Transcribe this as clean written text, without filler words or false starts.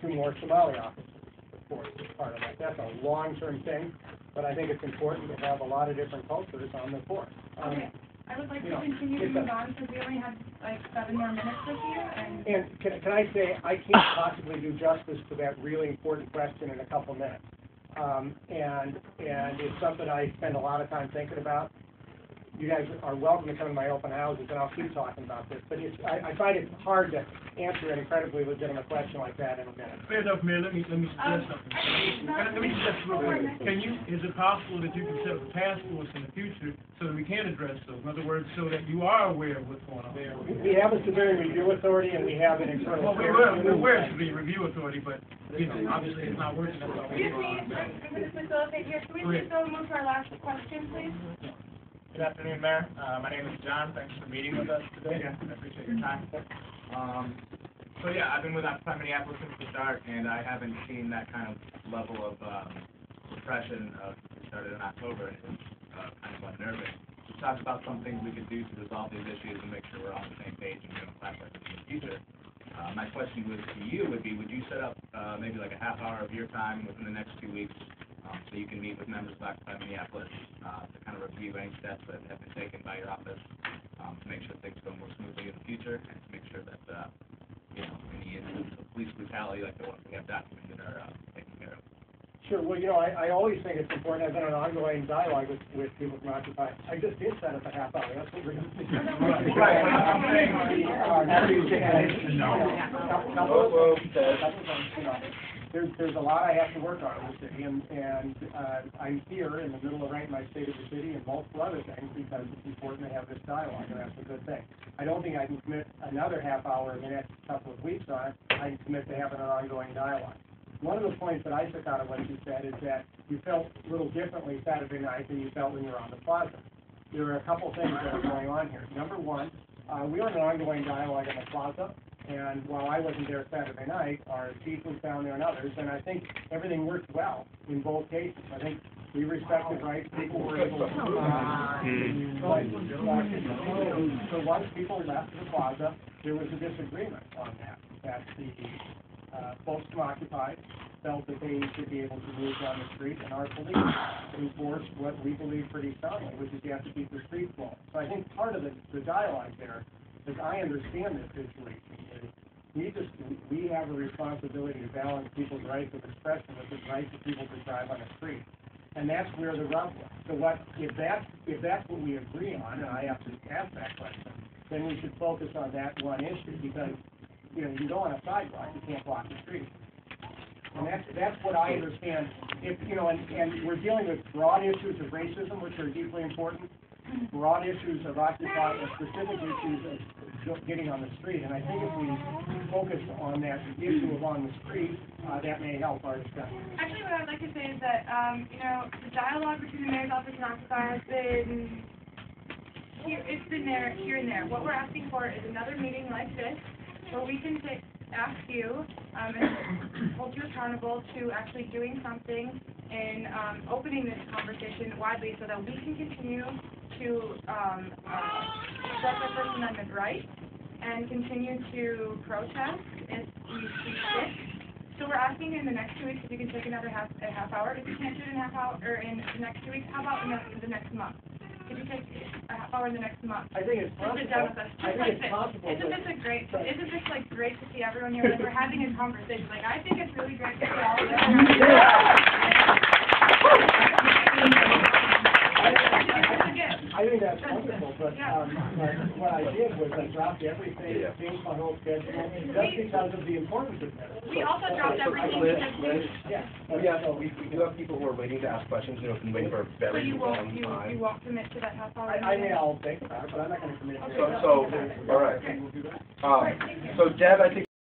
2 more Somali officers, of course, as part of that. That's a long-term thing, but I think it's important to have a lot of different cultures on the force. Okay. I would like to continue to move on because we only have like 7 more minutes with you. And can I say, I can't possibly do justice to that really important question in a couple minutes. And it's something I spend a lot of time thinking about. You guys are welcome to come to my open houses, and I'll keep talking about this. But I find it hard to answer an incredibly legitimate question like that in a minute. Fair enough, Mayor. Let me suggest something. Let me suggest real quick. Is it possible that you can set up a task force in the future so that we can address those? In other words, so that you are aware of what's going on there. We have a civilian review authority, and we have an internal. Well, we're aware of the review authority, but obviously it's not working. That's all. Excuse me, I'm going to facilitate here. Can we please go move to our last question, please? Good afternoon, Mayor. My name is John. Thanks for meeting with us today. I appreciate your time. So yeah, I've been with Occupy Minneapolis since the start, and I haven't seen that kind of level of repression we started in October, and it was kind of unnerving. We talked about some things we could do to resolve these issues and make sure we're on the same page and doing class like this in the future. My question to you would be, would you set up maybe like a half hour of your time within the next 2 weeks so you can meet with members of Occupy Minneapolis to kind of review any steps that have been taken by your office to make sure things go more smoothly in the future and to make sure that any instances of police brutality like the ones we have documented are taken care of? Sure. Well, I always think it's important. I've been in an ongoing dialogue with people from Occupy. I just did set up a half hour. That's what we're going to do. There's a lot I have to work on in the city, and I'm here in the middle of writing my State of the City and multiple other things because it's important to have this dialogue, and that's a good thing. I don't think I can commit another half hour in the next couple of weeks on it. I can commit to having an ongoing dialogue. One of the points that I took out of what you said is that you felt a little differently Saturday night than you felt when you were on the plaza. There are a couple things that are going on here. Number one, we were in an ongoing dialogue in the plaza, and while I wasn't there Saturday night, our chief was down there and others, and I think everything worked well in both cases. I think we respected rights. People were able to so once people left the plaza, there was a disagreement on that the folks from Occupy felt that they should be able to move down the street, and our police enforced what we believe pretty strongly, which is you have to keep the street flowing. So I think part of the dialogue there, as I understand this situation, is we have a responsibility to balance people's rights of expression with the rights of people to drive on the street. And that's where the rub was. So if that's what we agree on, and I have to ask that question, then we should focus on that one issue, because you go on a sidewalk, you can't block the street. And that's what I understand. And we're dealing with broad issues of racism, which are deeply important, broad issues of Occupy, and specific issues of getting on the street. And I think if we focus on that issue of on the street, that may help our discussion. Actually, what I'd like to say is that, the dialogue between the mayor's office and Occupy has been it's been there, here and there. What we're asking for is another meeting like this, where we can ask you and hold you accountable to actually doing something and opening this conversation widely so that we can continue to express our First Amendment rights and continue to protest if we see fit. So we're asking in the next 2 weeks if you can take another half hour. If you can't do it in a half hour or in the next 2 weeks, how about in the next month? Could you take a half hour in the next month? I think it's possible. Sit down with us. I think it's possible. Isn't this great to see everyone here? Like, we're having a conversation. Like, I think it's really great to see all of us. I think that's wonderful, but what I did was I dropped everything, changed my whole schedule, just because of the importance of this. We also dropped everything because we do have people who are waiting to ask questions, been waiting for a very long time. You won't commit to that half hour? I'll think about it, but I'm not going to commit to it. All right. So, Deb, I think